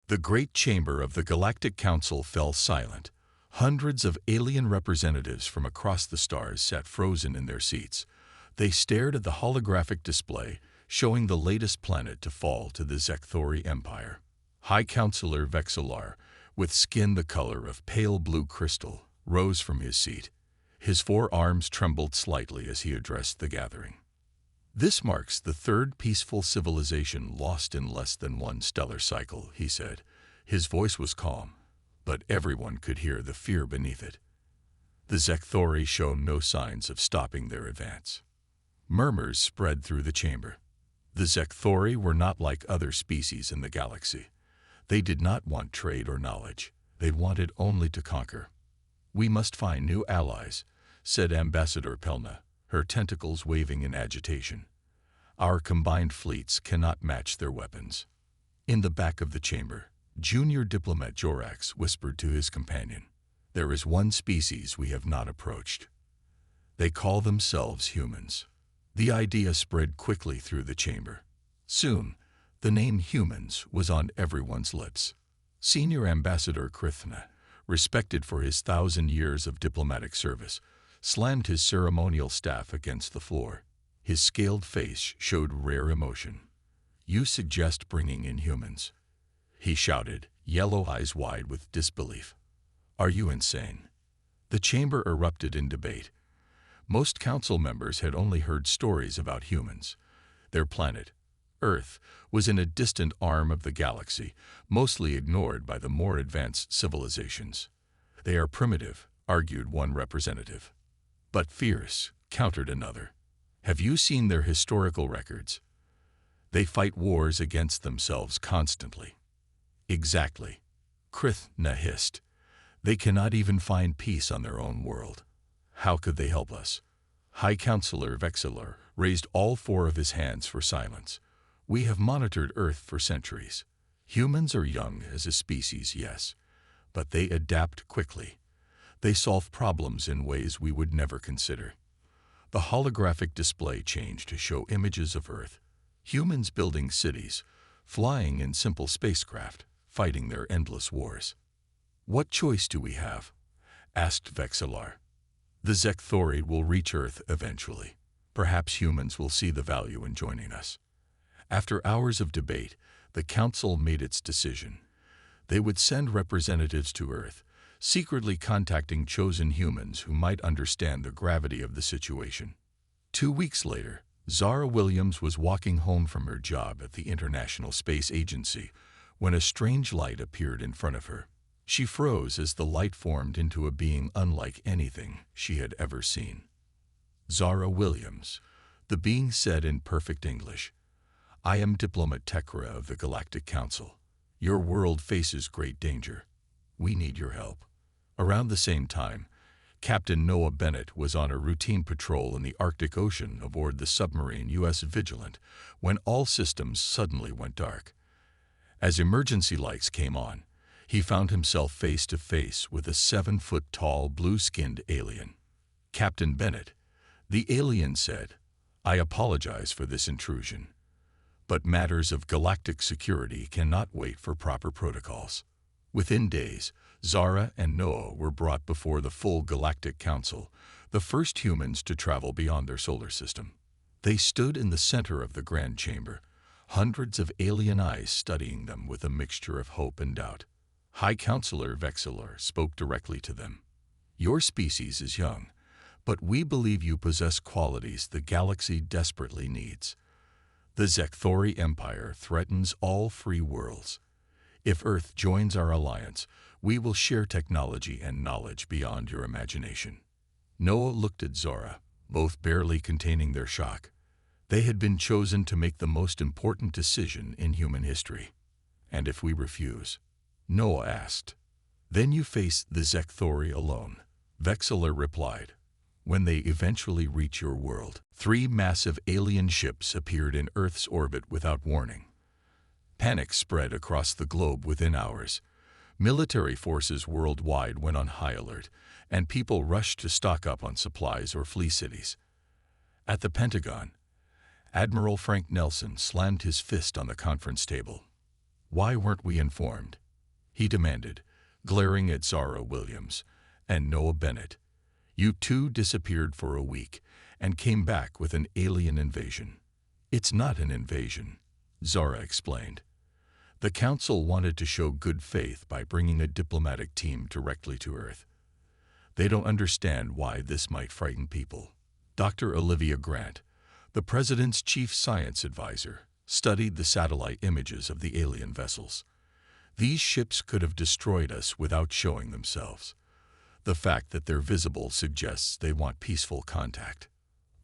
The great chamber of the Galactic Council fell silent. Hundreds of alien representatives from across the stars sat frozen in their seats. They stared at the holographic display, showing the latest planet to fall to the Zekthori Empire. High Counselor Vexillar, with skin the color of pale blue crystal, rose from his seat. His forearms trembled slightly as he addressed the gathering. "This marks the third peaceful civilization lost in less than one stellar cycle," he said. His voice was calm, but everyone could hear the fear beneath it. The Zekthori showed no signs of stopping their advance. Murmurs spread through the chamber. The Zekthori were not like other species in the galaxy. They did not want trade or knowledge. They wanted only to conquer. "We must find new allies," said Ambassador Pelna, her tentacles waving in agitation. "Our combined fleets cannot match their weapons." In the back of the chamber, junior diplomat Jorax whispered to his companion, "There is one species we have not approached. They call themselves humans." The idea spread quickly through the chamber. Soon, the name humans was on everyone's lips. Senior Ambassador Krithna, respected for his 1,000 years of diplomatic service, slammed his ceremonial staff against the floor. His scaled face showed rare emotion. "You suggest bringing in humans?" he shouted, yellow eyes wide with disbelief. "Are you insane?" The chamber erupted in debate. Most council members had only heard stories about humans. Their planet, Earth, was in a distant arm of the galaxy, mostly ignored by the more advanced civilizations. "They are primitive," argued one representative. "But fierce," countered another. "Have you seen their historical records? They fight wars against themselves constantly." "Exactly," Krithna hissed. "They cannot even find peace on their own world. How could they help us?" High Counselor Vexillar raised all four of his hands for silence. "We have monitored Earth for centuries. Humans are young as a species, yes, but they adapt quickly. They solve problems in ways we would never consider." The holographic display changed to show images of Earth. Humans building cities, flying in simple spacecraft, fighting their endless wars. "What choice do we have?" asked Vexillar. "The Zekthori will reach Earth eventually. Perhaps humans will see the value in joining us." After hours of debate, the Council made its decision. They would send representatives to Earth, secretly contacting chosen humans who might understand the gravity of the situation. 2 weeks later, Zara Williams was walking home from her job at the International Space Agency when a strange light appeared in front of her. She froze as the light formed into a being unlike anything she had ever seen. "Zara Williams," the being said in perfect English. "I am Diplomat Tekra of the Galactic Council. Your world faces great danger. We need your help." Around the same time, Captain Noah Bennett was on a routine patrol in the Arctic Ocean aboard the submarine U.S. Vigilant when all systems suddenly went dark. As emergency lights came on, he found himself face to face with a 7-foot-tall, blue-skinned alien. "Captain Bennett," the alien said, "I apologize for this intrusion, but matters of galactic security cannot wait for proper protocols." Within days, Zara and Noah were brought before the full Galactic Council, the first humans to travel beyond their solar system. They stood in the center of the grand chamber, hundreds of alien eyes studying them with a mixture of hope and doubt. High Counselor Vexillar spoke directly to them. "Your species is young, but we believe you possess qualities the galaxy desperately needs. The Zekthori Empire threatens all free worlds. If Earth joins our alliance, we will share technology and knowledge beyond your imagination." Noah looked at Zara, both barely containing their shock. They had been chosen to make the most important decision in human history. "And if we refuse?" Noah asked. "Then you face the Zekthori alone," Vexillar replied. "When they eventually reach your world." 3 massive alien ships appeared in Earth's orbit without warning. Panic spread across the globe within hours. Military forces worldwide went on high alert, and people rushed to stock up on supplies or flee cities. At the Pentagon, Admiral Frank Nelson slammed his fist on the conference table. Why weren't we informed? He demanded, glaring at Zara Williams and Noah Bennett. You two disappeared for a week and came back with an alien invasion. It's not an invasion, Zara explained. The Council wanted to show good faith by bringing a diplomatic team directly to Earth. They don't understand why this might frighten people. Dr. Olivia Grant, the President's chief science advisor, studied the satellite images of the alien vessels. These ships could have destroyed us without showing themselves. The fact that they're visible suggests they want peaceful contact.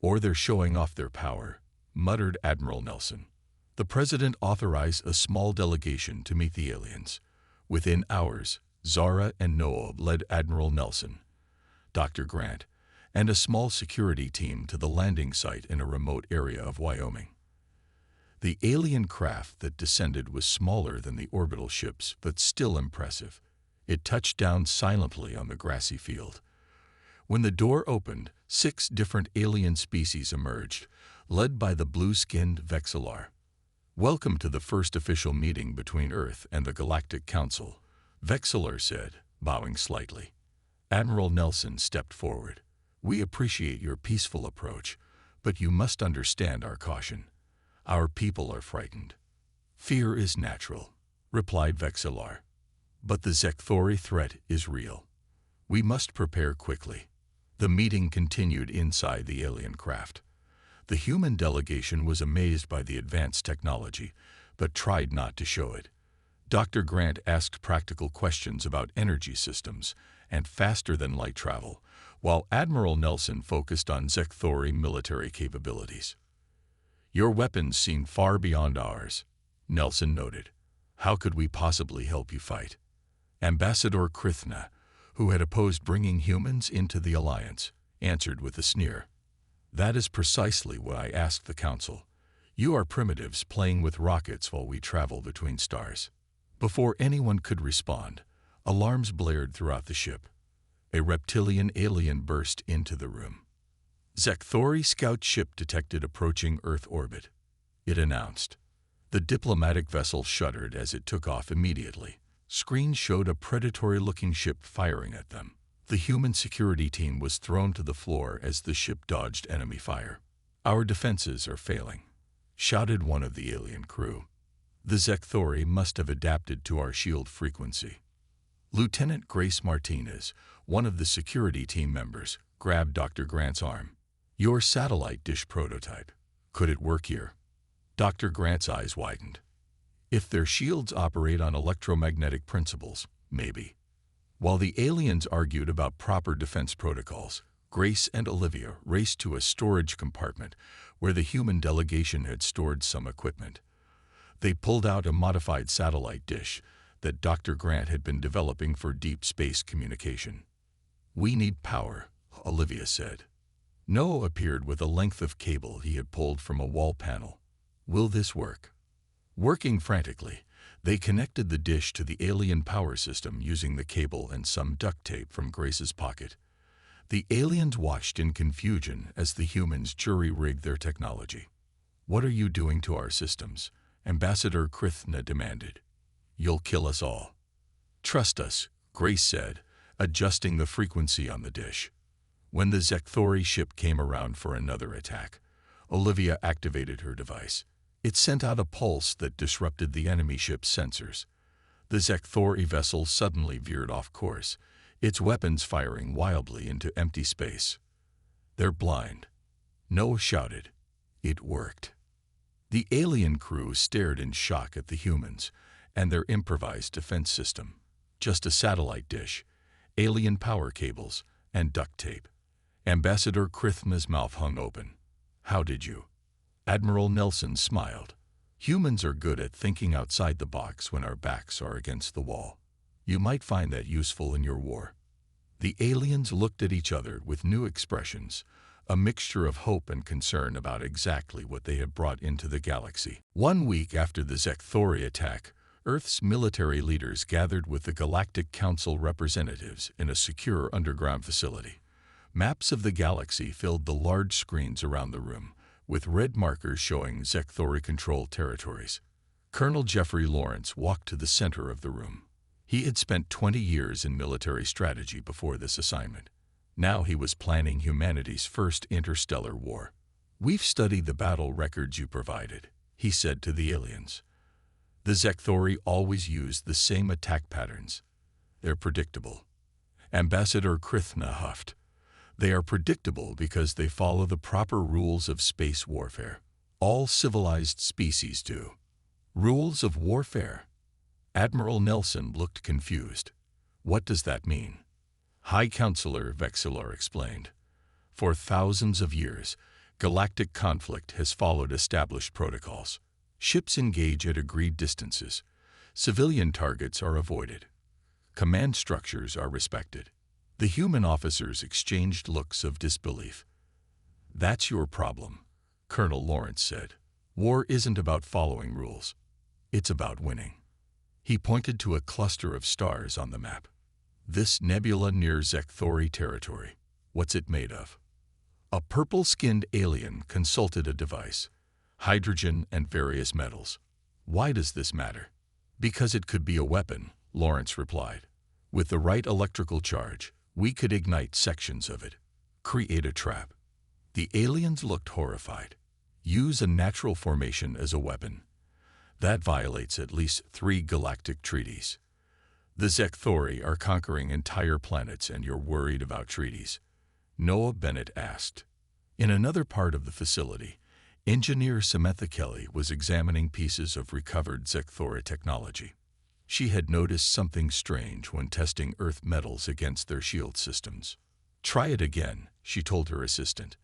Or they're showing off their power, muttered Admiral Nelson. The President authorized a small delegation to meet the aliens. Within hours, Zara and Noah led Admiral Nelson, Dr. Grant, and a small security team to the landing site in a remote area of Wyoming. The alien craft that descended was smaller than the orbital ships, but still impressive. It touched down silently on the grassy field. When the door opened, 6 different alien species emerged, led by the blue-skinned Vexillar. Welcome to the first official meeting between Earth and the Galactic Council, Vexillar said, bowing slightly. Admiral Nelson stepped forward. We appreciate your peaceful approach, but you must understand our caution. Our people are frightened. Fear is natural, replied Vexillar. But the Zekthori threat is real. We must prepare quickly. The meeting continued inside the alien craft. The human delegation was amazed by the advanced technology, but tried not to show it. Dr. Grant asked practical questions about energy systems and faster-than-light travel, while Admiral Nelson focused on Zekthori military capabilities. Your weapons seem far beyond ours, Nelson noted. How could we possibly help you fight? Ambassador Krithna, who had opposed bringing humans into the alliance, answered with a sneer. That is precisely what I asked the Council. You are primitives playing with rockets while we travel between stars. Before anyone could respond, alarms blared throughout the ship. A reptilian alien burst into the room. Zekthori scout ship detected approaching Earth orbit. It announced. The diplomatic vessel shuddered as it took off immediately. Screens showed a predatory-looking ship firing at them. The human security team was thrown to the floor as the ship dodged enemy fire. Our defenses are failing, shouted one of the alien crew. The Zekthori must have adapted to our shield frequency. Lieutenant Grace Martinez, one of the security team members, grabbed Dr. Grant's arm. Your satellite dish prototype. Could it work here? Dr. Grant's eyes widened. If their shields operate on electromagnetic principles, maybe. While the aliens argued about proper defense protocols, Grace and Olivia raced to a storage compartment where the human delegation had stored some equipment. They pulled out a modified satellite dish that Dr. Grant had been developing for deep space communication. We need power, Olivia said. Noah appeared with a length of cable he had pulled from a wall panel. Will this work? Working frantically, they connected the dish to the alien power system using the cable and some duct tape from Grace's pocket. The aliens watched in confusion as the humans jury-rigged their technology. What are you doing to our systems? Ambassador Krithna demanded. You'll kill us all. Trust us, Grace said, adjusting the frequency on the dish. When the Zekthori ship came around for another attack, Olivia activated her device. It sent out a pulse that disrupted the enemy ship's sensors. The Zekthori vessel suddenly veered off course, its weapons firing wildly into empty space. They're blind. Noah shouted. It worked. The alien crew stared in shock at the humans and their improvised defense system. Just a satellite dish, alien power cables, and duct tape. Ambassador Krithna's mouth hung open. How did you? Admiral Nelson smiled. Humans are good at thinking outside the box when our backs are against the wall. You might find that useful in your war. The aliens looked at each other with new expressions, a mixture of hope and concern about exactly what they had brought into the galaxy. 1 week after the Zekthori attack, Earth's military leaders gathered with the Galactic Council representatives in a secure underground facility. Maps of the galaxy filled the large screens around the room, with red markers showing Zekthori-controlled territories. Colonel Jeffrey Lawrence walked to the center of the room. He had spent 20 years in military strategy before this assignment. Now he was planning humanity's first interstellar war. "We've studied the battle records you provided," he said to the aliens. "The Zekthori always used the same attack patterns. They're predictable." Ambassador Krithna huffed. "They are predictable because they follow the proper rules of space warfare. All civilized species do." "Rules of warfare?" Admiral Nelson looked confused. "What does that mean?" High Counselor Vexilor explained. "For thousands of years, galactic conflict has followed established protocols. Ships engage at agreed distances. Civilian targets are avoided. Command structures are respected." The human officers exchanged looks of disbelief. "That's your problem," Colonel Lawrence said. "War isn't about following rules. It's about winning." He pointed to a cluster of stars on the map. "This nebula near Zekthori territory. What's it made of?" A purple-skinned alien consulted a device. "Hydrogen and various metals." "Why does this matter?" "Because it could be a weapon," Lawrence replied. "With the right electrical charge, we could ignite sections of it. Create a trap." The aliens looked horrified. "Use a natural formation as a weapon. That violates at least 3 galactic treaties. The Zekthori are conquering entire planets and you're worried about treaties?" Noah Bennett asked. In another part of the facility, engineer Samantha Kelly was examining pieces of recovered Zekthori technology. She had noticed something strange when testing Earth metals against their shield systems. "Try it again," she told her assistant.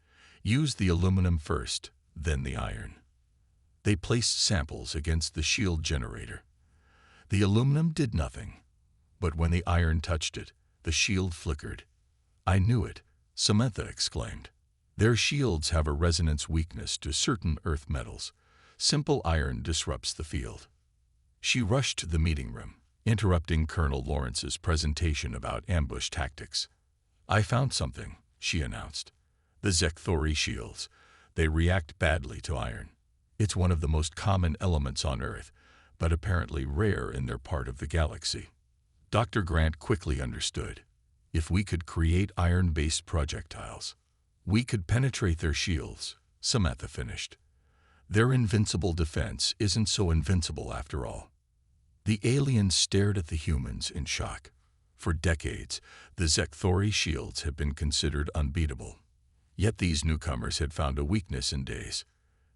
"Use the aluminum first, then the iron." They placed samples against the shield generator. The aluminum did nothing, but when the iron touched it, the shield flickered. "I knew it," Samantha exclaimed. "Their shields have a resonance weakness to certain Earth metals. Simple iron disrupts the field." She rushed to the meeting room, interrupting Colonel Lawrence's presentation about ambush tactics. "I found something," she announced. "The Zekthori shields. They react badly to iron. It's one of the most common elements on Earth, but apparently rare in their part of the galaxy." Dr. Grant quickly understood. "If we could create iron-based projectiles, we could penetrate their shields," Samantha finished. "Their invincible defense isn't so invincible after all." The aliens stared at the humans in shock. For decades, the Zekthori shields have been considered unbeatable. Yet these newcomers had found a weakness in days.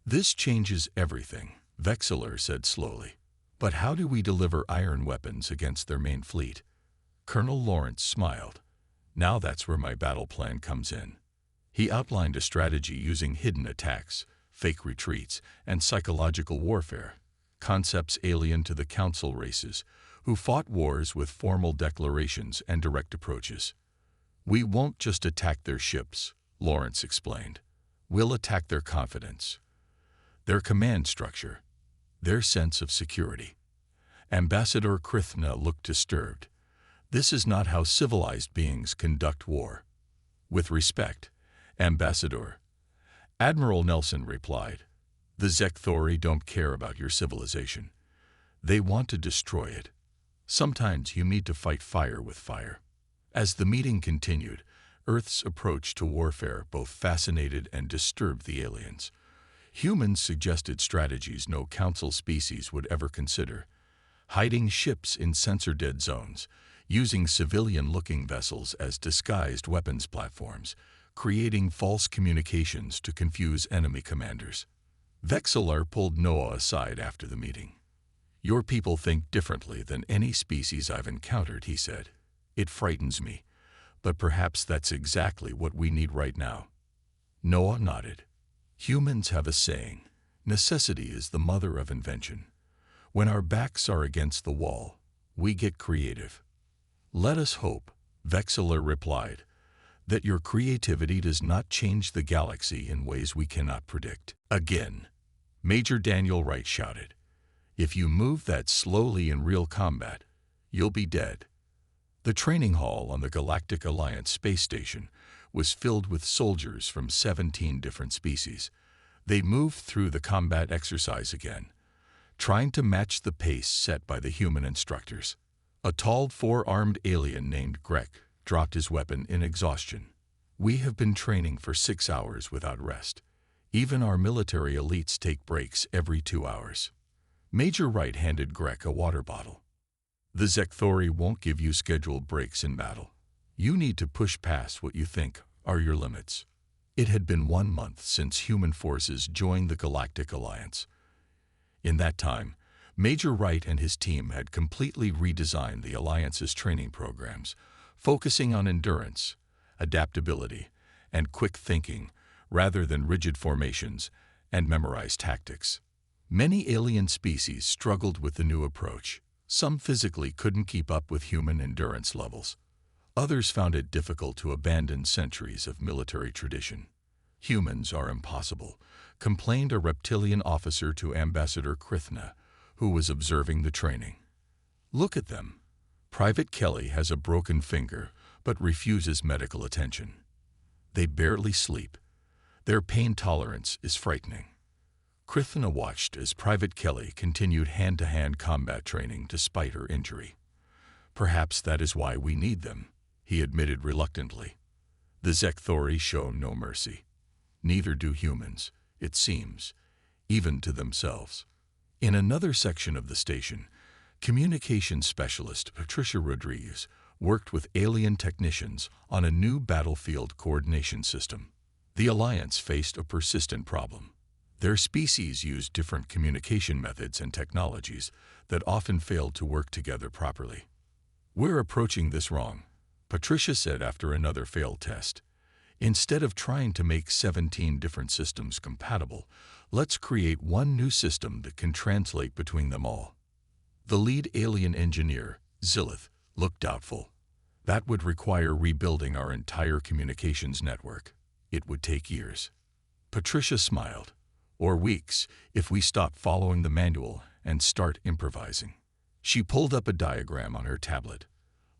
"This changes everything," Vexilor said slowly. "But how do we deliver iron weapons against their main fleet?" Colonel Lawrence smiled. "Now that's where my battle plan comes in." He outlined a strategy using hidden attacks, fake retreats, and psychological warfare, concepts alien to the council races, who fought wars with formal declarations and direct approaches. "We won't just attack their ships," Lawrence explained. "We'll attack their confidence, their command structure, their sense of security." Ambassador Krithna looked disturbed. "This is not how civilized beings conduct war." "With respect, Ambassador," Admiral Nelson replied, "the Zekthori don't care about your civilization. They want to destroy it. Sometimes you need to fight fire with fire." As the meeting continued, Earth's approach to warfare both fascinated and disturbed the aliens. Humans suggested strategies no council species would ever consider: hiding ships in sensor-dead zones, using civilian-looking vessels as disguised weapons platforms, creating false communications to confuse enemy commanders. Vexilor pulled Noah aside after the meeting. "Your people think differently than any species I've encountered," he said. "It frightens me, but perhaps that's exactly what we need right now." Noah nodded. "Humans have a saying, necessity is the mother of invention. When our backs are against the wall, we get creative." "Let us hope," Vexilor replied, "that your creativity does not change the galaxy in ways we cannot predict." Again, Major Daniel Wright shouted, "If you move that slowly in real combat, you'll be dead." The training hall on the Galactic Alliance space station was filled with soldiers from 17 different species. They moved through the combat exercise again, trying to match the pace set by the human instructors. A tall, four-armed alien named Grek dropped his weapon in exhaustion. "We have been training for 6 hours without rest. Even our military elites take breaks every 2 hours." Major Wright handed Grek a water bottle. "The Zekthori won't give you scheduled breaks in battle. You need to push past what you think are your limits." It had been 1 month since human forces joined the Galactic Alliance. In that time, Major Wright and his team had completely redesigned the Alliance's training programs, focusing on endurance, adaptability, and quick thinking rather than rigid formations and memorized tactics. Many alien species struggled with the new approach. Some physically couldn't keep up with human endurance levels. Others found it difficult to abandon centuries of military tradition. "Humans are impossible," complained a reptilian officer to Ambassador Krithna, who was observing the training. "Look at them. Private Kelly has a broken finger but refuses medical attention. They barely sleep. Their pain tolerance is frightening." Krithna watched as Private Kelly continued hand-to-hand combat training despite her injury. "Perhaps that is why we need them," he admitted reluctantly. "The Zekthori show no mercy. Neither do humans, it seems, even to themselves." In another section of the station, communications specialist Patricia Rodriguez worked with alien technicians on a new battlefield coordination system. The Alliance faced a persistent problem. Their species used different communication methods and technologies that often failed to work together properly. "We're approaching this wrong," Patricia said after another failed test. "Instead of trying to make 17 different systems compatible, let's create one new system that can translate between them all." The lead alien engineer, Zilith, looked doubtful. "That would require rebuilding our entire communications network. It would take years." Patricia smiled. "Or weeks, if we stop following the manual and start improvising." She pulled up a diagram on her tablet.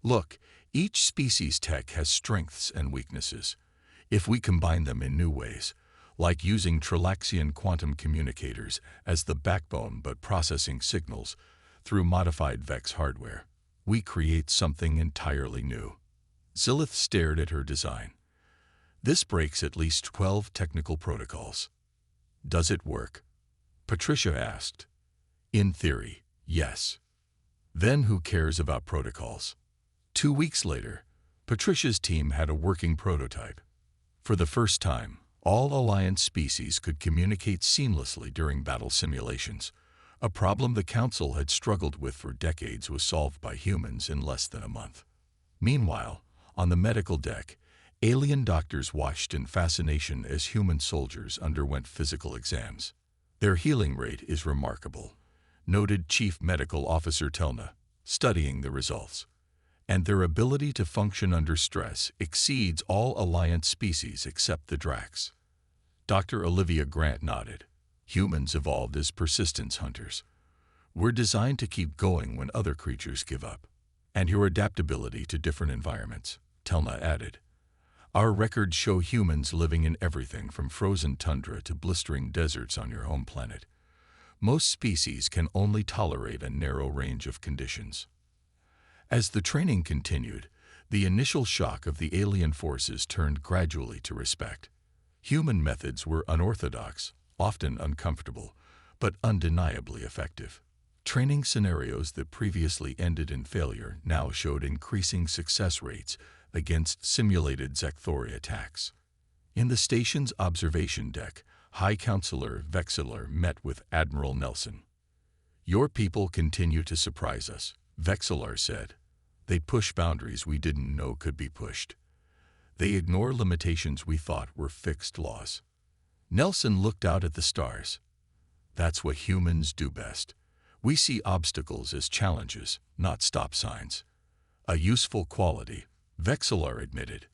"Look, each species tech has strengths and weaknesses. If we combine them in new ways, like using Trilaxian quantum communicators as the backbone but processing signals through modified VEX hardware, we create something entirely new." Zilith stared at her design. "This breaks at least 12 technical protocols." "Does it work?" Patricia asked. "In theory, yes. Then who cares about protocols?" 2 weeks later, Patricia's team had a working prototype. For the first time, all Alliance species could communicate seamlessly during battle simulations. A problem the Council had struggled with for decades was solved by humans in less than a month. Meanwhile, on the medical deck, alien doctors watched in fascination as human soldiers underwent physical exams. "Their healing rate is remarkable," noted Chief Medical Officer Telna, studying the results. "And their ability to function under stress exceeds all Alliance species except the Drax." Dr. Olivia Grant nodded. "Humans evolved as persistence hunters. We're designed to keep going when other creatures give up." "And your adaptability to different environments," Telna added. "Our records show humans living in everything from frozen tundra to blistering deserts on your home planet. Most species can only tolerate a narrow range of conditions." As the training continued, the initial shock of the alien forces turned gradually to respect. Human methods were unorthodox, often uncomfortable, but undeniably effective. Training scenarios that previously ended in failure now showed increasing success rates against simulated Zekthori attacks. In the station's observation deck, High Counselor Vexillor met with Admiral Nelson. "Your people continue to surprise us," Vexillor said. "They push boundaries we didn't know could be pushed. They ignore limitations we thought were fixed laws." Nelson looked out at the stars. "That's what humans do best. We see obstacles as challenges, not stop signs." "A useful quality," Vexillor admitted.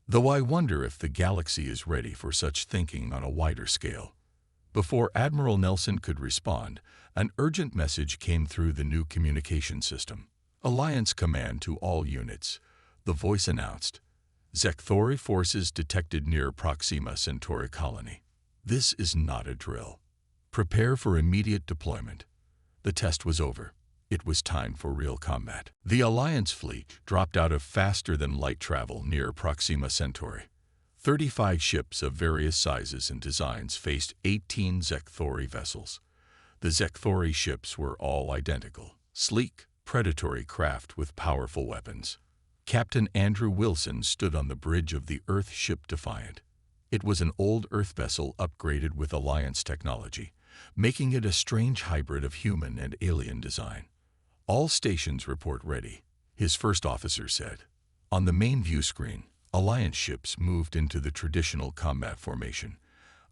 "Though I wonder if the galaxy is ready for such thinking on a wider scale." Before Admiral Nelson could respond, an urgent message came through the new communication system. "Alliance command to all units," the voice announced. "Zekthori forces detected near Proxima Centauri colony. This is not a drill. Prepare for immediate deployment." The test was over. It was time for real combat. The Alliance fleet dropped out of faster-than-light travel near Proxima Centauri. 35 ships of various sizes and designs faced 18 Zekthori vessels. The Zekthori ships were all identical, sleek, predatory craft with powerful weapons. Captain Andrew Wilson stood on the bridge of the Earth ship Defiant. It was an old Earth vessel upgraded with Alliance technology, making it a strange hybrid of human and alien design. "All stations report ready," his first officer said. On the main view screen, Alliance ships moved into the traditional combat formation,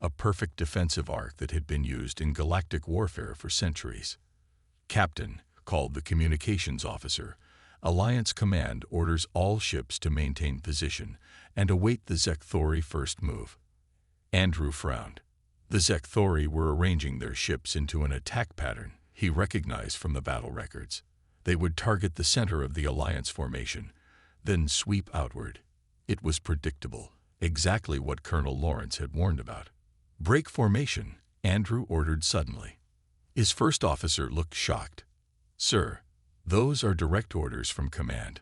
a perfect defensive arc that had been used in galactic warfare for centuries. "Captain," called the communications officer, "Alliance Command orders all ships to maintain position and await the Zekthori first move." Andrew frowned. The Zekthori were arranging their ships into an attack pattern he recognized from the battle records. They would target the center of the Alliance formation, then sweep outward. It was predictable, exactly what Colonel Lawrence had warned about. "Break formation," Andrew ordered suddenly. His first officer looked shocked. "Sir, those are direct orders from command."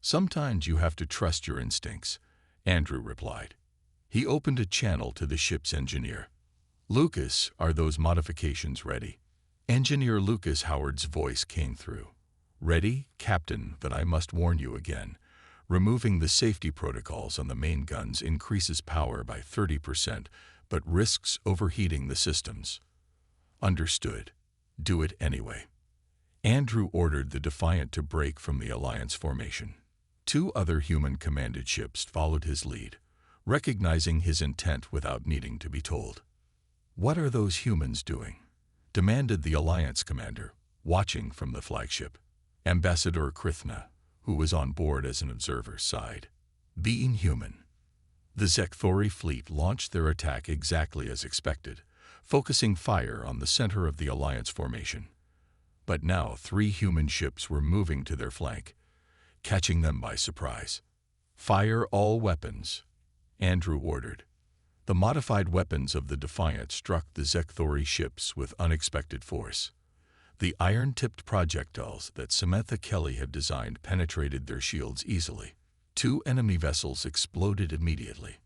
"Sometimes you have to trust your instincts," Andrew replied. He opened a channel to the ship's engineer. "Lucas, are those modifications ready?" Engineer Lucas Howard's voice came through. "Ready, Captain, but I must warn you again. Removing the safety protocols on the main guns increases power by 30%, but risks overheating the systems." "Understood. Do it anyway." Andrew ordered the Defiant to break from the Alliance formation. 2 other human-commanded ships followed his lead, recognizing his intent without needing to be told. "What are those humans doing?" demanded the Alliance commander, watching from the flagship. Ambassador Krithna, who was on board as an observer, sighed. "Being human." The Zekthori fleet launched their attack exactly as expected, focusing fire on the center of the Alliance formation. But now 3 human ships were moving to their flank, catching them by surprise. "Fire all weapons," Andrew ordered. The modified weapons of the Defiant struck the Zekthori ships with unexpected force. The iron-tipped projectiles that Samantha Kelly had designed penetrated their shields easily. 2 enemy vessels exploded immediately.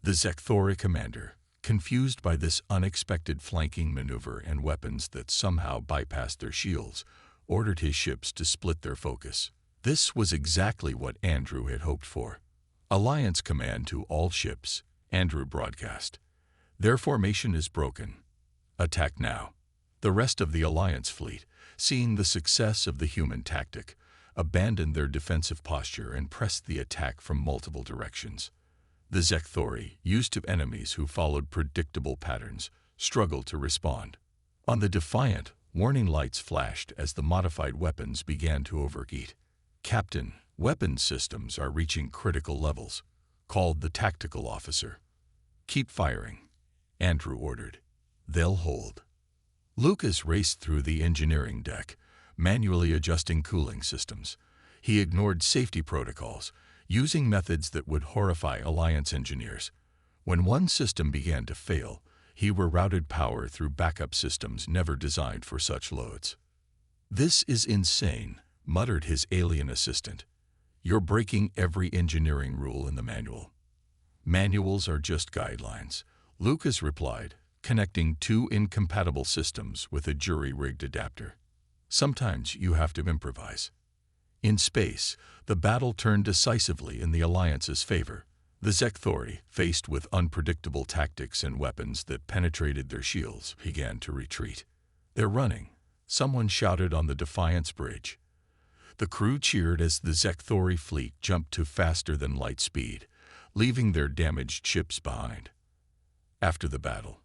The Zekthori commander, confused by this unexpected flanking maneuver and weapons that somehow bypassed their shields, ordered his ships to split their focus. This was exactly what Andrew had hoped for. "Alliance command to all ships," Andrew broadcast. "Their formation is broken. Attack now." The rest of the Alliance fleet, seeing the success of the human tactic, abandoned their defensive posture and pressed the attack from multiple directions. The Zekthori, used to enemies who followed predictable patterns, struggled to respond. On the Defiant, warning lights flashed as the modified weapons began to overheat. "Captain, weapons systems are reaching critical levels," called the tactical officer. "Keep firing," Andrew ordered. "They'll hold." Lucas raced through the engineering deck, manually adjusting cooling systems. He ignored safety protocols, using methods that would horrify Alliance engineers. When one system began to fail, he rerouted power through backup systems never designed for such loads. "This is insane," muttered his alien assistant. "You're breaking every engineering rule in the manual." "Manuals are just guidelines," Lucas replied, connecting 2 incompatible systems with a jury-rigged adapter. "Sometimes you have to improvise." In space, the battle turned decisively in the Alliance's favor. The Zekthori, faced with unpredictable tactics and weapons that penetrated their shields, began to retreat. "They're running," someone shouted on the Defiant's bridge. The crew cheered as the Zekthori fleet jumped to faster-than-light speed, leaving their damaged ships behind. After the battle,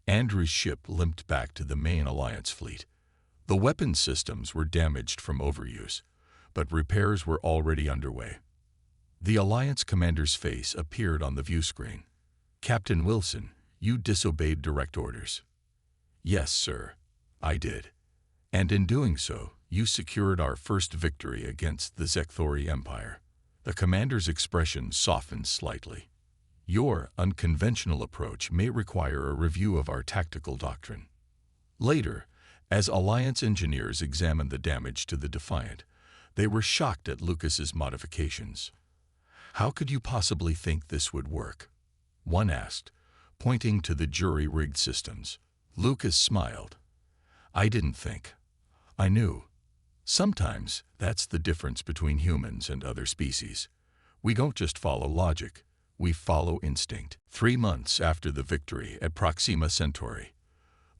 Andrew's ship limped back to the main Alliance fleet. The weapon systems were damaged from overuse, but repairs were already underway. The Alliance commander's face appeared on the view screen. "Captain Wilson, you disobeyed direct orders." "Yes, sir, I did. And in doing so, you secured our first victory against the Zekthori Empire." The commander's expression softened slightly. "Your unconventional approach may require a review of our tactical doctrine." Later, As Alliance engineers examined the damage to the Defiant, they were shocked at Lucas's modifications. "How could you possibly think this would work?" one asked, pointing to the jury-rigged systems. Lucas smiled. "I didn't think. I knew. Sometimes that's the difference between humans and other species. We don't just follow logic, we follow instinct." 3 months after the victory at Proxima Centauri,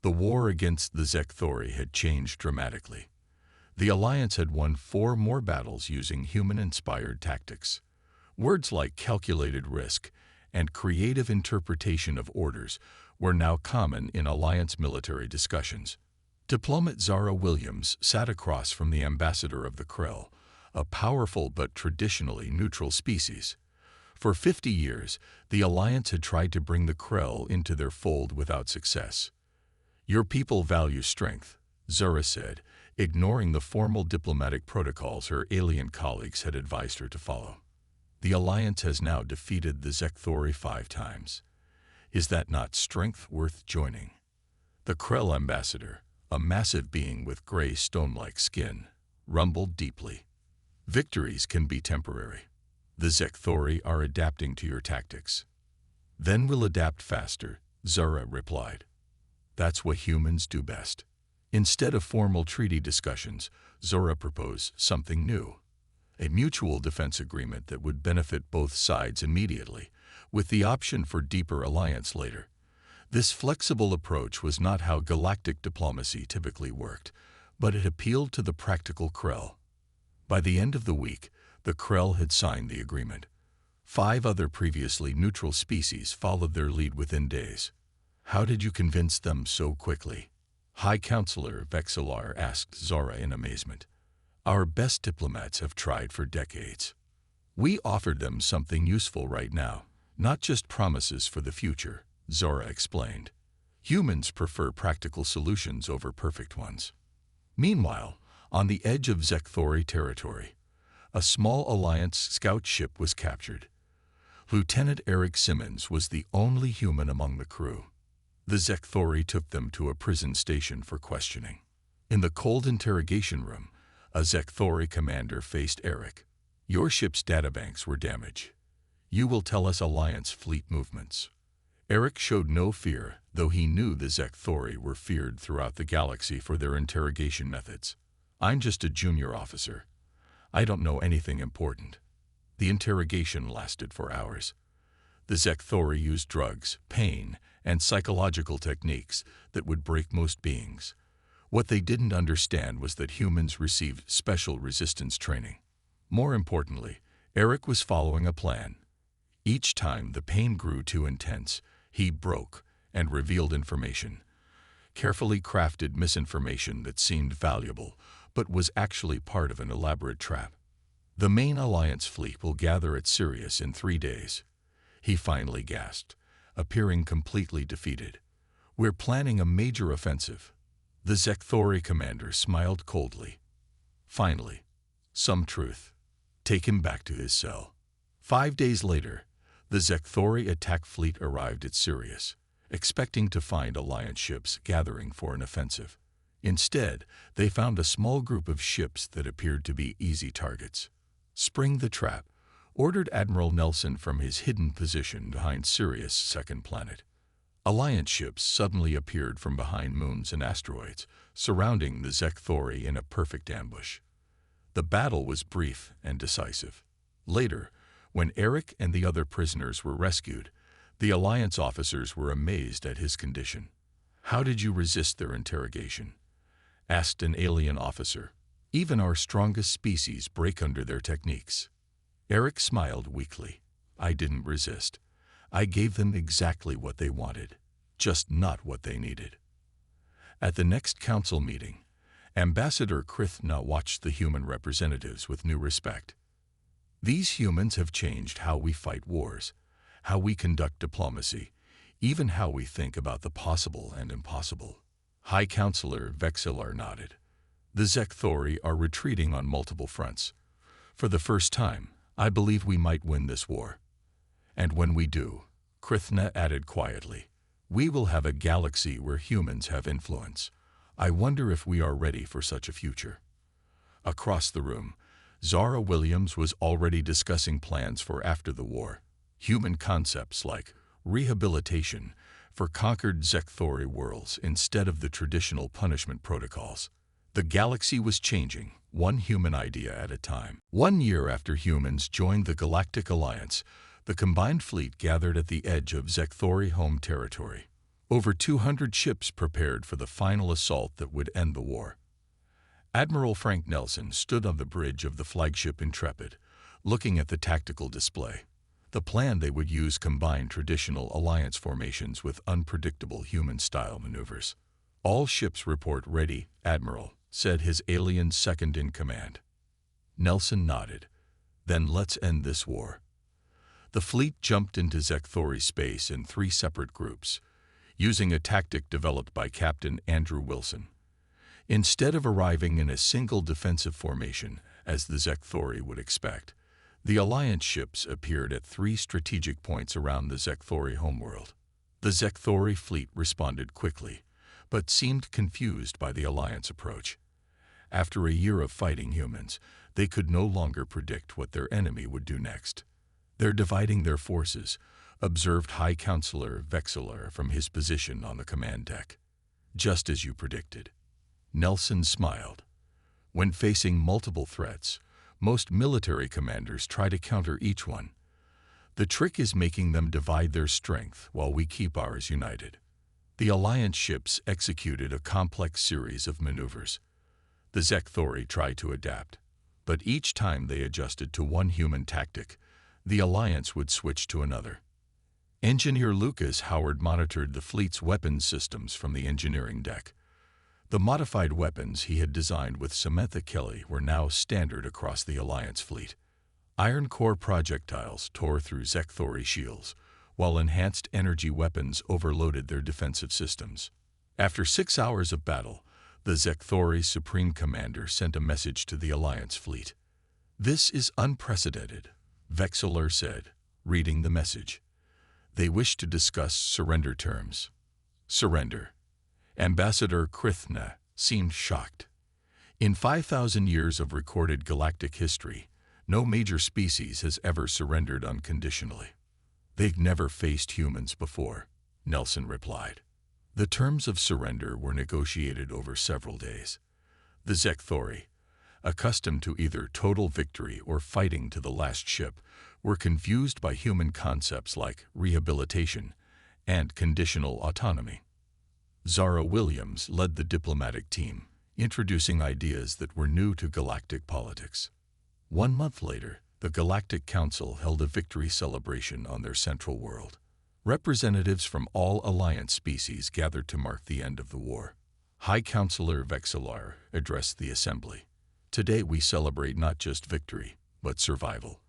the war against the Zekthori had changed dramatically. The Alliance had won 4 more battles using human-inspired tactics. Words like calculated risk and creative interpretation of orders were now common in Alliance military discussions. Diplomat Zara Williams sat across from the ambassador of the Krell, a powerful but traditionally neutral species. For 50 years, the Alliance had tried to bring the Krell into their fold without success. "Your people value strength," Zara said, ignoring the formal diplomatic protocols her alien colleagues had advised her to follow. "The Alliance has now defeated the Zekthori 5 times. Is that not strength worth joining?" The Krell ambassador, a massive being with gray stone-like skin, rumbled deeply. "Victories can be temporary. The Zekthori are adapting to your tactics." "Then we'll adapt faster," Zara replied. "That's what humans do best." Instead of formal treaty discussions, Zora proposed something new: a mutual defense agreement that would benefit both sides immediately, with the option for deeper alliance later. This flexible approach was not how galactic diplomacy typically worked, but it appealed to the practical Krell. By the end of the week, the Krell had signed the agreement. 5 other previously neutral species followed their lead within days. "How did you convince them so quickly?" High Counselor Vexillar asked Zora in amazement. "Our best diplomats have tried for decades. We offered them something useful right now, not just promises for the future," Zora explained. "Humans prefer practical solutions over perfect ones." Meanwhile, on the edge of Zekthori territory, a small Alliance scout ship was captured. Lieutenant Eric Simmons was the only human among the crew. The Zekthori took them to a prison station for questioning. In the cold interrogation room, a Zekthori commander faced Eric. "Your ship's databanks were damaged. You will tell us Alliance fleet movements." Eric showed no fear, though he knew the Zekthori were feared throughout the galaxy for their interrogation methods. "I'm just a junior officer. I don't know anything important." The interrogation lasted for hours. The Zekthori used drugs, pain, and psychological techniques that would break most beings. What they didn't understand was that humans received special resistance training. More importantly, Eric was following a plan. Each time the pain grew too intense, he broke and revealed information. Carefully crafted misinformation that seemed valuable, but was actually part of an elaborate trap. "The main Alliance fleet will gather at Sirius in 3 days. He finally gasped, appearing completely defeated. "We're planning a major offensive." The Zekthori commander smiled coldly. "Finally, some truth. Take him back to his cell." 5 days later, the Zekthori attack fleet arrived at Sirius, expecting to find Alliance ships gathering for an offensive. Instead, they found a small group of ships that appeared to be easy targets. "Spring the trap," ordered Admiral Nelson from his hidden position behind Sirius' second planet. Alliance ships suddenly appeared from behind moons and asteroids, surrounding the Zekthori in a perfect ambush. The battle was brief and decisive. Later, when Eric and the other prisoners were rescued, the Alliance officers were amazed at his condition. "How did you resist their interrogation?" asked an alien officer. "Even our strongest species break under their techniques." Eric smiled weakly. "I didn't resist. I gave them exactly what they wanted, just not what they needed." At the next council meeting, Ambassador Krithna watched the human representatives with new respect. "These humans have changed how we fight wars, how we conduct diplomacy, even how we think about the possible and impossible." High Counselor Vexillar nodded. "The Zekthori are retreating on multiple fronts. For the first time, I believe we might win this war. And when we do," Krithna added quietly, "we will have a galaxy where humans have influence. I wonder if we are ready for such a future. Across the room, Zara Williams was already discussing plans for after the war. Human concepts like rehabilitation for conquered Zekthori worlds instead of the traditional punishment protocols. The galaxy was changing, one human idea at a time. 1 year after humans joined the Galactic Alliance, the combined fleet gathered at the edge of Zekthori home territory. Over 200 ships prepared for the final assault that would end the war. Admiral Frank Nelson stood on the bridge of the flagship Intrepid, looking at the tactical display. The plan they would use combined traditional alliance formations with unpredictable human-style maneuvers. "All ships report ready, Admiral," said his alien second-in-command. Nelson nodded. "Then let's end this war." The fleet jumped into Zekthori space in 3 separate groups, using a tactic developed by Captain Andrew Wilson. Instead of arriving in a single defensive formation, as the Zekthori would expect, the Alliance ships appeared at 3 strategic points around the Zekthori homeworld. The Zekthori fleet responded quickly, but seemed confused by the Alliance approach. After a year of fighting humans, they could no longer predict what their enemy would do next. "They're dividing their forces," observed High Counselor Vexelar from his position on the command deck. "Just as you predicted." Nelson smiled. When facing multiple threats, most military commanders try to counter each one. The trick is making them divide their strength while we keep ours united. The Alliance ships executed a complex series of maneuvers. The Zekthori tried to adapt, but each time they adjusted to one human tactic, the Alliance would switch to another. Engineer Lucas Howard monitored the fleet's weapons systems from the engineering deck. The modified weapons he had designed with Samantha Kelly were now standard across the Alliance fleet. Iron core projectiles tore through Zekthori shields, while enhanced energy weapons overloaded their defensive systems. After 6 hours of battle, the Zekthori's Supreme Commander sent a message to the Alliance fleet. "This is unprecedented," Vexelar said, reading the message. "They wish to discuss surrender terms." Surrender. Ambassador Krithna seemed shocked. In 5,000 years of recorded galactic history, no major species has ever surrendered unconditionally. "They've never faced humans before," Nelson replied. The terms of surrender were negotiated over several days. The Zekthori, accustomed to either total victory or fighting to the last ship, were confused by human concepts like rehabilitation and conditional autonomy. Zara Williams led the diplomatic team, introducing ideas that were new to galactic politics. 1 month later, the Galactic Council held a victory celebration on their central world. Representatives from all Alliance species gathered to mark the end of the war. High Counselor Vexelar addressed the assembly. "Today we celebrate not just victory, but survival.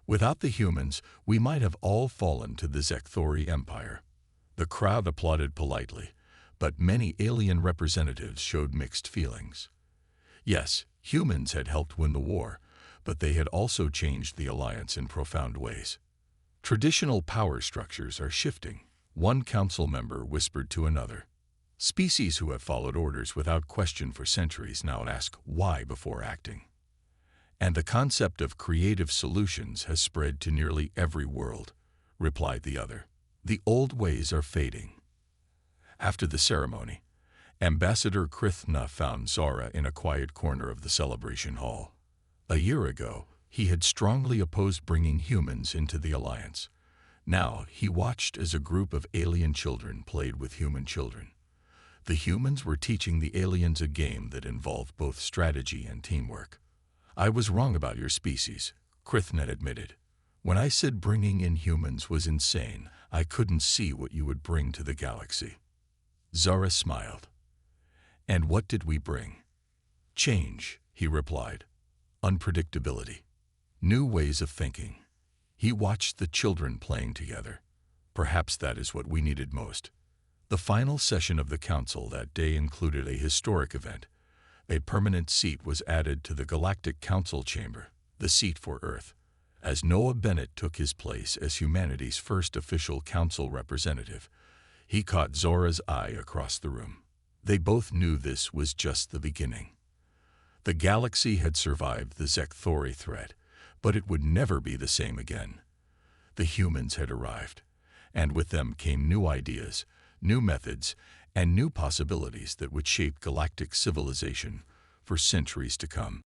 Without the humans, we might have all fallen to the Zekthori Empire." The crowd applauded politely, but many alien representatives showed mixed feelings. Yes, humans had helped win the war, but they had also changed the Alliance in profound ways. "Traditional power structures are shifting," one council member whispered to another. "Species who have followed orders without question for centuries now ask why before acting. And the concept of creative solutions has spread to nearly every world," replied the other. "The old ways are fading." After the ceremony, Ambassador Krithna found Zara in a quiet corner of the celebration hall. A year ago, he had strongly opposed bringing humans into the Alliance. Now, he watched as a group of alien children played with human children. The humans were teaching the aliens a game that involved both strategy and teamwork. "I was wrong about your species," Krithna admitted. "When I said bringing in humans was insane, I couldn't see what you would bring to the galaxy." Zara smiled. "And what did we bring?" "Change," he replied. "Unpredictability. New ways of thinking." He watched the children playing together. Perhaps that is what we needed most. The final session of the council that day included a historic event. A permanent seat was added to the Galactic Council chamber, the seat for Earth, as Noah Bennett took his place as humanity's first official council representative. He caught Zora's eye across the room. They both knew this was just the beginning. The galaxy had survived the Zekthori threat, but it would never be the same again. The humans had arrived, and with them came new ideas, new methods, and new possibilities that would shape galactic civilization for centuries to come.